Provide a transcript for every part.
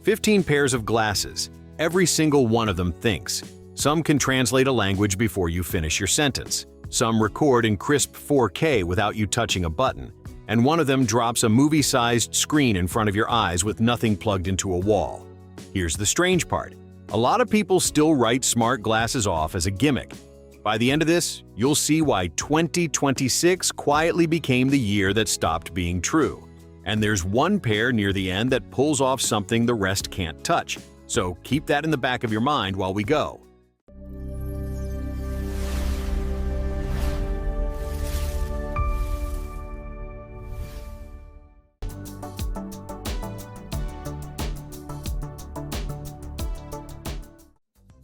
15 pairs of glasses. Every single one of them thinks. Some can translate a language before you finish your sentence. Some record in crisp 4K without you touching a button. And one of them drops a movie-sized screen in front of your eyes with nothing plugged into a wall. Here's the strange part. A lot of people still write smart glasses off as a gimmick. By the end of this, you'll see why 2026 quietly became the year that stopped being true. And there's one pair near the end that pulls off something the rest can't touch. So keep that in the back of your mind while we go.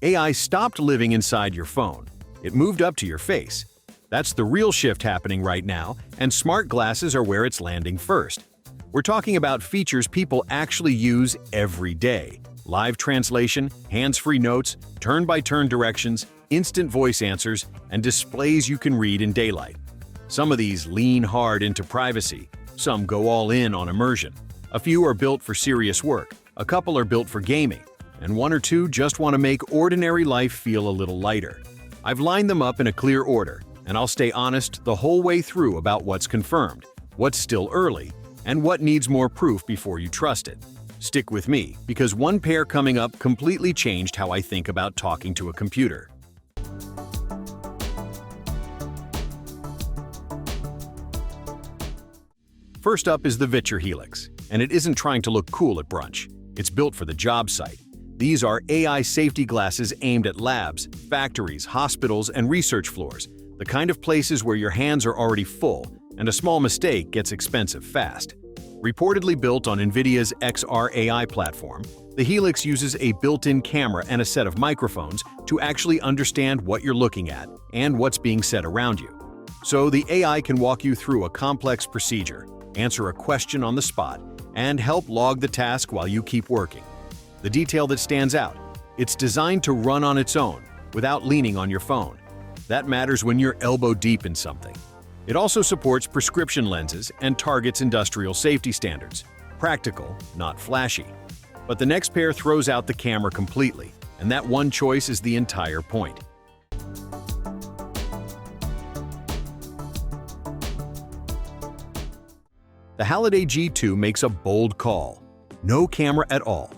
AI stopped living inside your phone. It moved up to your face. That's the real shift happening right now, and smart glasses are where it's landing first. We're talking about features people actually use every day. Live translation, hands-free notes, turn-by-turn directions, instant voice answers, and displays you can read in daylight. Some of these lean hard into privacy. Some go all in on immersion. A few are built for serious work. A couple are built for gaming. And one or two just want to make ordinary life feel a little lighter. I've lined them up in a clear order, and I'll stay honest the whole way through about what's confirmed, what's still early, and what needs more proof before you trust it. Stick with me, because one pair coming up completely changed how I think about talking to a computer. First up is the VITURE Helix, and it isn't trying to look cool at brunch. It's built for the job site. These are AI safety glasses aimed at labs, factories, hospitals, and research floors, the kind of places where your hands are already full, and a small mistake gets expensive fast. Reportedly built on NVIDIA's XR AI platform, the Helix uses a built-in camera and a set of microphones to actually understand what you're looking at and what's being said around you. So the AI can walk you through a complex procedure, answer a question on the spot, and help log the task while you keep working. The detail that stands out: it's designed to run on its own, without leaning on your phone. That matters when you're elbow deep in something. It also supports prescription lenses and targets industrial safety standards. Practical, not flashy. But the next pair throws out the camera completely, and that one choice is the entire point. The Halliday G2 makes a bold call. No camera at all.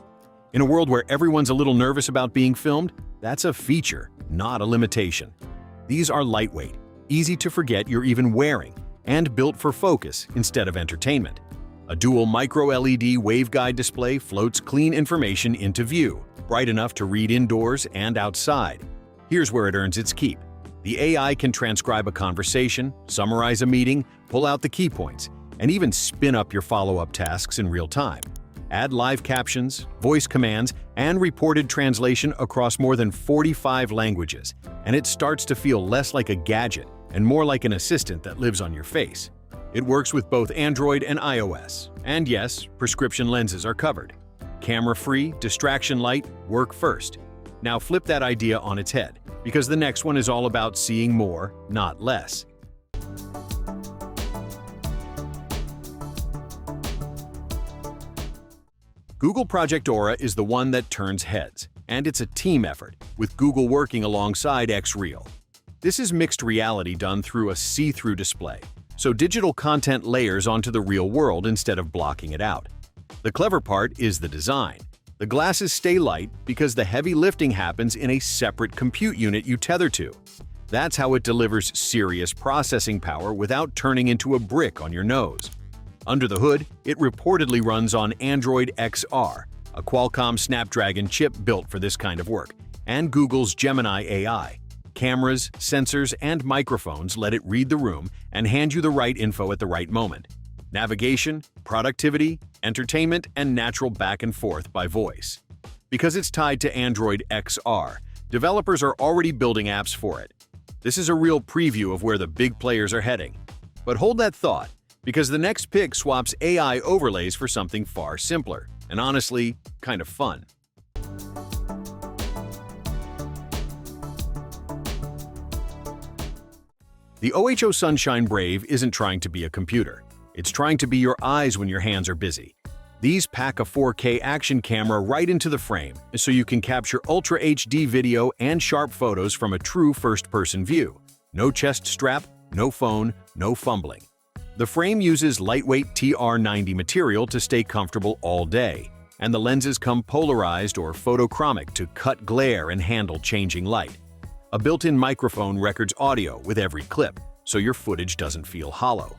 In a world where everyone's a little nervous about being filmed, that's a feature, not a limitation. These are lightweight, easy to forget you're even wearing, and built for focus instead of entertainment. A dual micro-LED waveguide display floats clean information into view, bright enough to read indoors and outside. Here's where it earns its keep. The AI can transcribe a conversation, summarize a meeting, pull out the key points, and even spin up your follow-up tasks in real time. Add live captions, voice commands, and reported translation across more than 45 languages, and it starts to feel less like a gadget and more like an assistant that lives on your face. It works with both Android and iOS, and yes, prescription lenses are covered. Camera-free, distraction-light, work first. Now flip that idea on its head, because the next one is all about seeing more, not less. Google Project Aura is the one that turns heads, and it's a team effort, with Google working alongside XREAL. This is mixed reality done through a see-through display, so digital content layers onto the real world instead of blocking it out. The clever part is the design. The glasses stay light because the heavy lifting happens in a separate compute unit you tether to. That's how it delivers serious processing power without turning into a brick on your nose. Under the hood, it reportedly runs on Android XR, a Qualcomm Snapdragon chip built for this kind of work, and Google's Gemini AI. Cameras, sensors, and microphones let it read the room and hand you the right info at the right moment. Navigation, productivity, entertainment, and natural back and forth by voice. Because it's tied to Android XR, developers are already building apps for it. This is a real preview of where the big players are heading. But hold that thought, because the next pick swaps AI overlays for something far simpler, and honestly, kind of fun. The OhO Sunshine Brave isn't trying to be a computer. It's trying to be your eyes when your hands are busy. These pack a 4K action camera right into the frame, so you can capture Ultra HD video and sharp photos from a true first-person view. No chest strap, no phone, no fumbling. The frame uses lightweight TR90 material to stay comfortable all day, and the lenses come polarized or photochromic to cut glare and handle changing light. A built-in microphone records audio with every clip, so your footage doesn't feel hollow.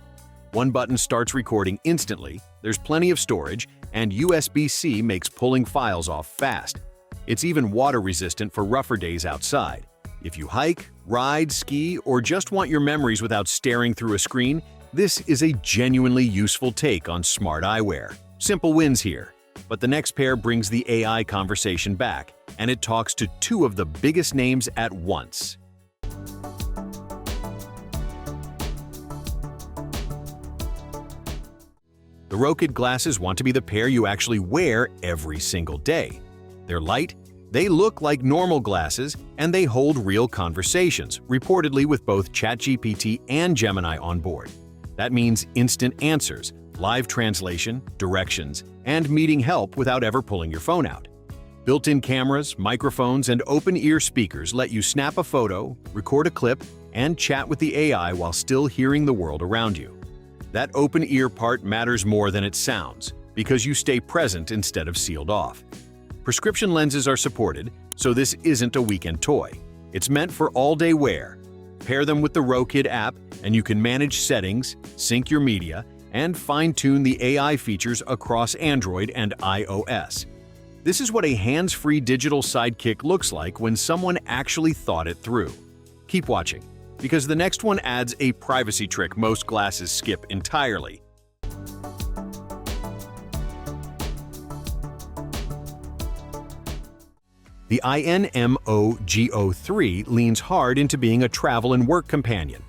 One button starts recording instantly, there's plenty of storage, and USB-C makes pulling files off fast. It's even water-resistant for rougher days outside. If you hike, ride, ski, or just want your memories without staring through a screen, this is a genuinely useful take on smart eyewear. Simple wins here. But the next pair brings the AI conversation back, and it talks to two of the biggest names at once. The Rokid glasses want to be the pair you actually wear every single day. They're light, they look like normal glasses, and they hold real conversations, reportedly with both ChatGPT and Gemini on board. That means instant answers, live translation, directions, and meeting help without ever pulling your phone out. Built-in cameras, microphones, and open-ear speakers let you snap a photo, record a clip, and chat with the AI while still hearing the world around you. That open-ear part matters more than it sounds, because you stay present instead of sealed off. Prescription lenses are supported, so this isn't a weekend toy. It's meant for all-day wear. Pair them with the Rokid app, and you can manage settings, sync your media, and fine-tune the AI features across Android and iOS. This is what a hands-free digital sidekick looks like when someone actually thought it through. Keep watching, because the next one adds a privacy trick most glasses skip entirely. The OhO 3 leans hard into being a travel and work companion.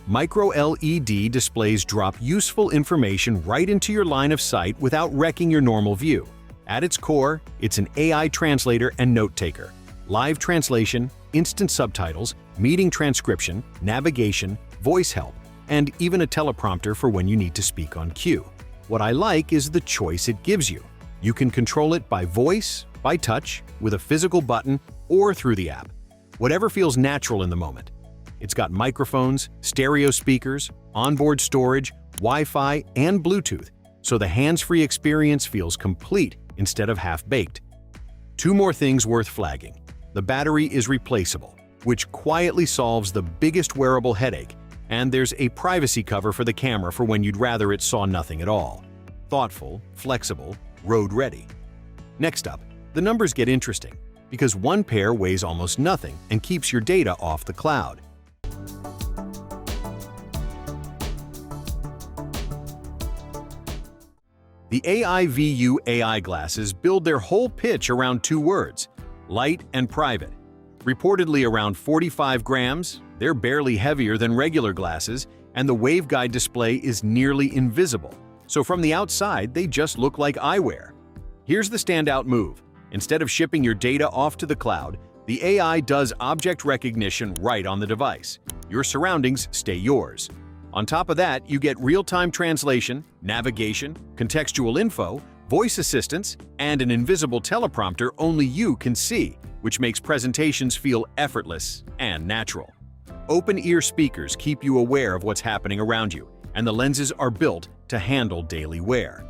Micro-LED displays drop useful information right into your line of sight without wrecking your normal view. At its core, it's an AI translator and note-taker. Live translation, instant subtitles, meeting transcription, navigation, voice help, and even a teleprompter for when you need to speak on cue. What I like is the choice it gives you. You can control it by voice, by touch, with a physical button, or through the app. Whatever feels natural in the moment. It's got microphones, stereo speakers, onboard storage, Wi-Fi, and Bluetooth, so the hands-free experience feels complete instead of half-baked. Two more things worth flagging. The battery is replaceable, which quietly solves the biggest wearable headache, and there's a privacy cover for the camera for when you'd rather it saw nothing at all. Thoughtful, flexible, road-ready. Next up, the numbers get interesting, because one pair weighs almost nothing and keeps your data off the cloud. The VITURE AI glasses build their whole pitch around two words: light and private. Reportedly around 45 grams, they're barely heavier than regular glasses, and the waveguide display is nearly invisible, so from the outside they just look like eyewear. Here's the standout move. Instead of shipping your data off to the cloud, the AI does object recognition right on the device. Your surroundings stay yours. On top of that, you get real-time translation, navigation, contextual info, voice assistance, and an invisible teleprompter only you can see, which makes presentations feel effortless and natural. Open-ear speakers keep you aware of what's happening around you, and the lenses are built to handle daily wear.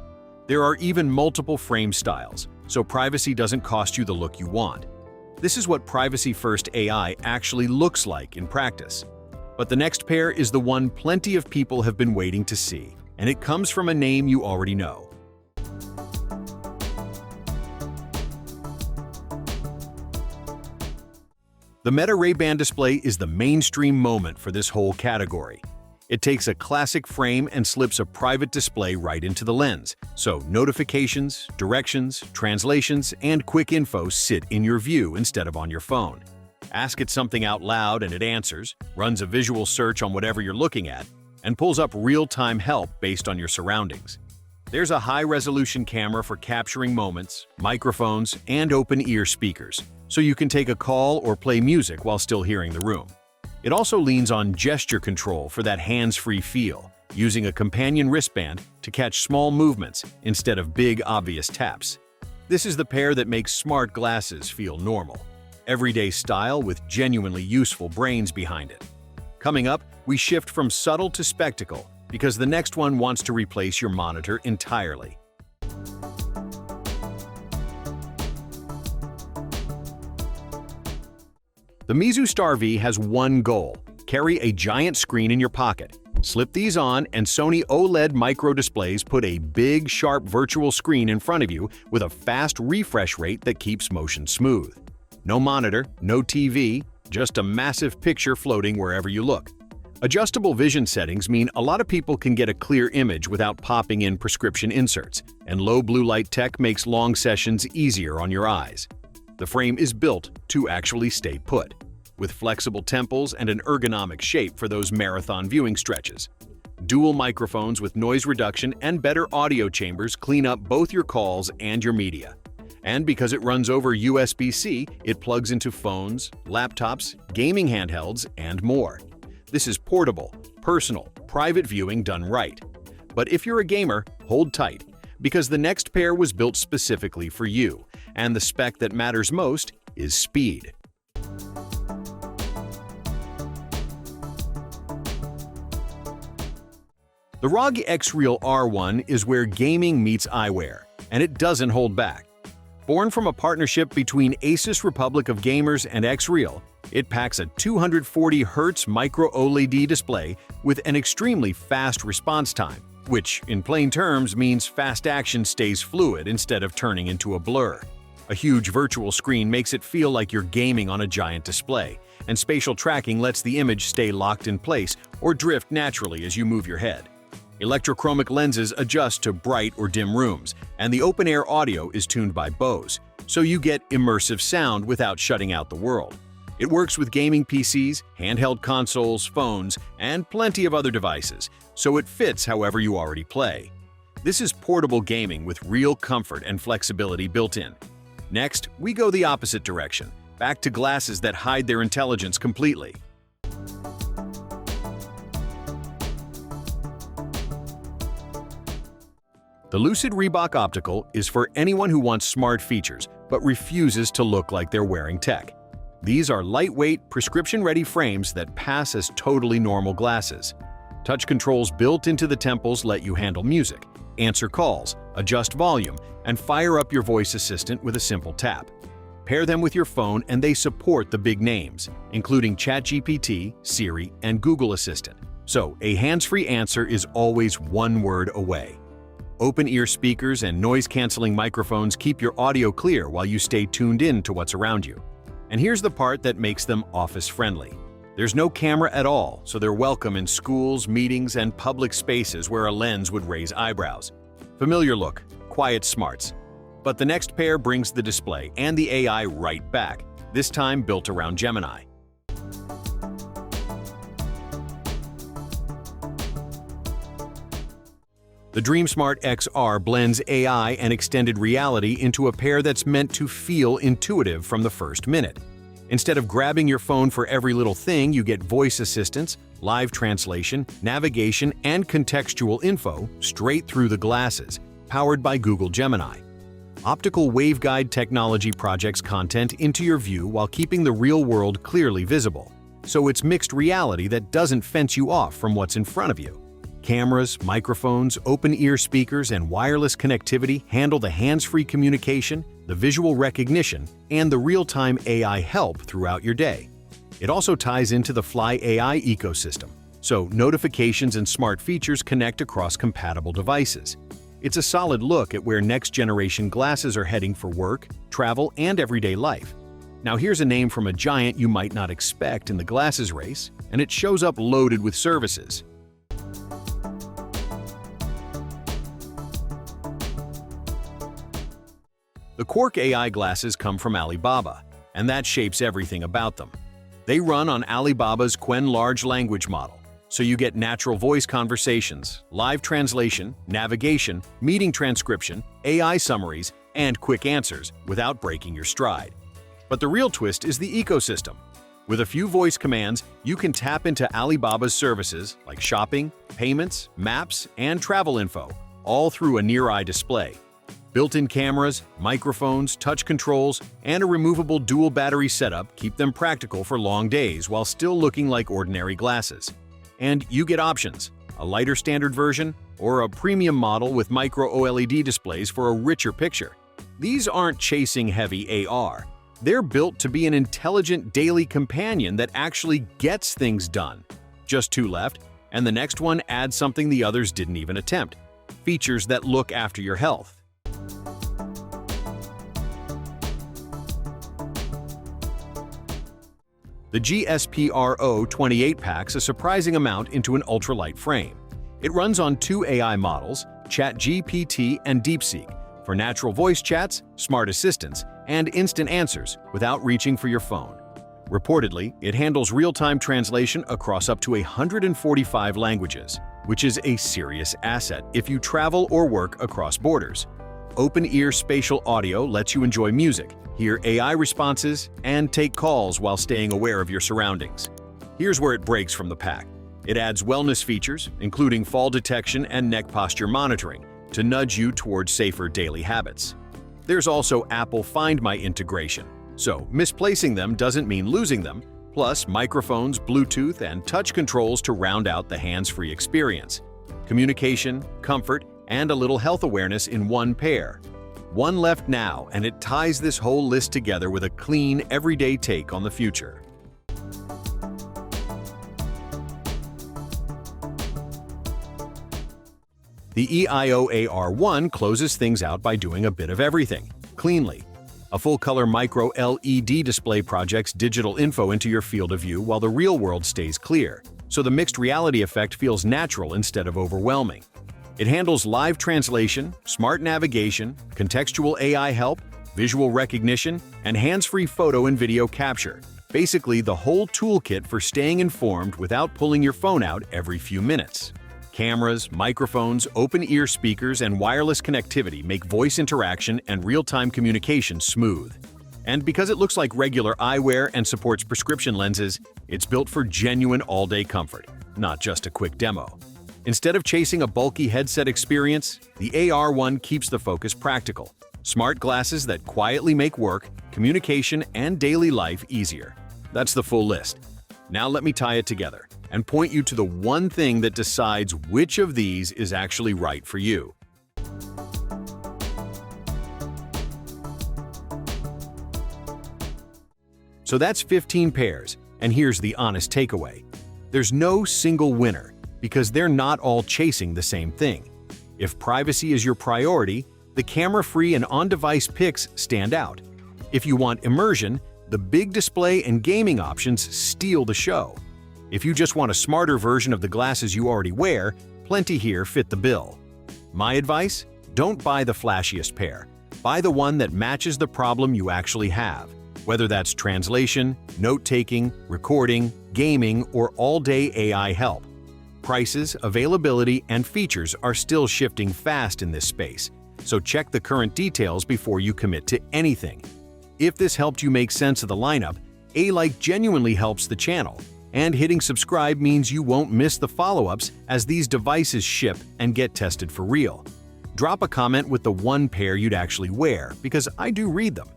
There are even multiple frame styles, so privacy doesn't cost you the look you want. This is what privacy-first AI actually looks like in practice. But the next pair is the one plenty of people have been waiting to see, and it comes from a name you already know. The Meta Ray-Ban display is the mainstream moment for this whole category. It takes a classic frame and slips a private display right into the lens, so notifications, directions, translations, and quick info sit in your view instead of on your phone. Ask it something out loud and it answers, runs a visual search on whatever you're looking at, and pulls up real-time help based on your surroundings. There's a high-resolution camera for capturing moments, microphones, and open-ear speakers, so you can take a call or play music while still hearing the room. It also leans on gesture control for that hands-free feel, using a companion wristband to catch small movements instead of big, obvious taps. This is the pair that makes smart glasses feel normal. Everyday style with genuinely useful brains behind it. Coming up, we shift from subtle to spectacle because the next one wants to replace your monitor entirely. The MEIZU StarV has one goal: carry a giant screen in your pocket. Slip these on, and Sony OLED micro displays put a big, sharp virtual screen in front of you with a fast refresh rate that keeps motion smooth. No monitor, no TV, just a massive picture floating wherever you look. Adjustable vision settings mean a lot of people can get a clear image without popping in prescription inserts, and low blue light tech makes long sessions easier on your eyes. The frame is built to actually stay put, with flexible temples and an ergonomic shape for those marathon viewing stretches. Dual microphones with noise reduction and better audio chambers clean up both your calls and your media. And because it runs over USB-C, it plugs into phones, laptops, gaming handhelds, and more. This is portable, personal, private viewing done right. But if you're a gamer, hold tight, because the next pair was built specifically for you, and the spec that matters most is speed. The ROG XREAL R1 is where gaming meets eyewear, and it doesn't hold back. Born from a partnership between Asus Republic of Gamers and XREAL, it packs a 240Hz micro OLED display with an extremely fast response time, which, in plain terms, means fast action stays fluid instead of turning into a blur. A huge virtual screen makes it feel like you're gaming on a giant display, and spatial tracking lets the image stay locked in place or drift naturally as you move your head. Electrochromic lenses adjust to bright or dim rooms, and the open-air audio is tuned by Bose, so you get immersive sound without shutting out the world. It works with gaming PCs, handheld consoles, phones, and plenty of other devices, so it fits however you already play. This is portable gaming with real comfort and flexibility built in. Next, we go the opposite direction, back to glasses that hide their intelligence completely. The Lucid Reebok Optical is for anyone who wants smart features but refuses to look like they're wearing tech. These are lightweight, prescription-ready frames that pass as totally normal glasses. Touch controls built into the temples let you handle music, answer calls, adjust volume, and fire up your voice assistant with a simple tap. Pair them with your phone and they support the big names, including ChatGPT, Siri, and Google Assistant. So a hands-free answer is always one word away. Open-ear speakers and noise-canceling microphones keep your audio clear while you stay tuned in to what's around you. And here's the part that makes them office-friendly. There's no camera at all, so they're welcome in schools, meetings, and public spaces where a lens would raise eyebrows. Familiar look, quiet smarts. But the next pair brings the display and the AI right back, this time built around Gemini. The DreamSmart XR blends AI and extended reality into a pair that's meant to feel intuitive from the first minute. Instead of grabbing your phone for every little thing, you get voice assistance, live translation, navigation, and contextual info straight through the glasses, powered by Google Gemini. Optical waveguide technology projects content into your view while keeping the real world clearly visible. So it's mixed reality that doesn't fence you off from what's in front of you. Cameras, microphones, open-ear speakers, and wireless connectivity handle the hands-free communication, the visual recognition, and the real-time AI help throughout your day. It also ties into the Fly AI ecosystem, so notifications and smart features connect across compatible devices. It's a solid look at where next-generation glasses are heading for work, travel, and everyday life. Now here's a name from a giant you might not expect in the glasses race, and it shows up loaded with services. The Quark AI glasses come from Alibaba, and that shapes everything about them. They run on Alibaba's Qwen large language model, so you get natural voice conversations, live translation, navigation, meeting transcription, AI summaries, and quick answers without breaking your stride. But the real twist is the ecosystem. With a few voice commands, you can tap into Alibaba's services like shopping, payments, maps, and travel info, all through a near-eye display. Built-in cameras, microphones, touch controls, and a removable dual battery setup keep them practical for long days while still looking like ordinary glasses. And you get options: a lighter standard version or a premium model with micro OLED displays for a richer picture. These aren't chasing heavy AR. They're built to be an intelligent daily companion that actually gets things done. Just two left, and the next one adds something the others didn't even attempt: features that look after your health. The GSP-RO 28 packs a surprising amount into an ultralight frame. It runs on two AI models, ChatGPT and DeepSeek, for natural voice chats, smart assistants, and instant answers without reaching for your phone. Reportedly, it handles real-time translation across up to 145 languages, which is a serious asset if you travel or work across borders. Open-ear spatial audio lets you enjoy music, hear AI responses, and take calls while staying aware of your surroundings. Here's where it breaks from the pack. It adds wellness features, including fall detection and neck posture monitoring, to nudge you towards safer daily habits. There's also Apple Find My integration, so misplacing them doesn't mean losing them, plus microphones, Bluetooth, and touch controls to round out the hands-free experience. Communication, comfort, and a little health awareness in one pair. One left now, and it ties this whole list together with a clean, everyday take on the future. The EIO R1 closes things out by doing a bit of everything, cleanly. A full-color micro LED display projects digital info into your field of view while the real world stays clear, so the mixed reality effect feels natural instead of overwhelming. It handles live translation, smart navigation, contextual AI help, visual recognition, and hands-free photo and video capture. Basically, the whole toolkit for staying informed without pulling your phone out every few minutes. Cameras, microphones, open-ear speakers, and wireless connectivity make voice interaction and real-time communication smooth. And because it looks like regular eyewear and supports prescription lenses, it's built for genuine all-day comfort, not just a quick demo. Instead of chasing a bulky headset experience, the AR1 keeps the focus practical. Smart glasses that quietly make work, communication, and daily life easier. That's the full list. Now let me tie it together and point you to the one thing that decides which of these is actually right for you. So that's 15 pairs, and here's the honest takeaway. There's no single winner, because they're not all chasing the same thing. If privacy is your priority, the camera-free and on-device pics stand out. If you want immersion, the big display and gaming options steal the show. If you just want a smarter version of the glasses you already wear, plenty here fit the bill. My advice? Don't buy the flashiest pair. Buy the one that matches the problem you actually have, whether that's translation, note-taking, recording, gaming, or all-day AI help. Prices, availability, and features are still shifting fast in this space, so check the current details before you commit to anything. If this helped you make sense of the lineup, a like genuinely helps the channel, and hitting subscribe means you won't miss the follow-ups as these devices ship and get tested for real. Drop a comment with the one pair you'd actually wear, because I do read them.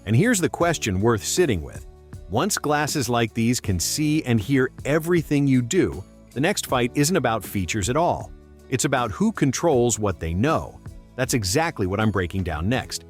And here's the question worth sitting with. Once glasses like these can see and hear everything you do, the next fight isn't about features at all. It's about who controls what they know. That's exactly what I'm breaking down next.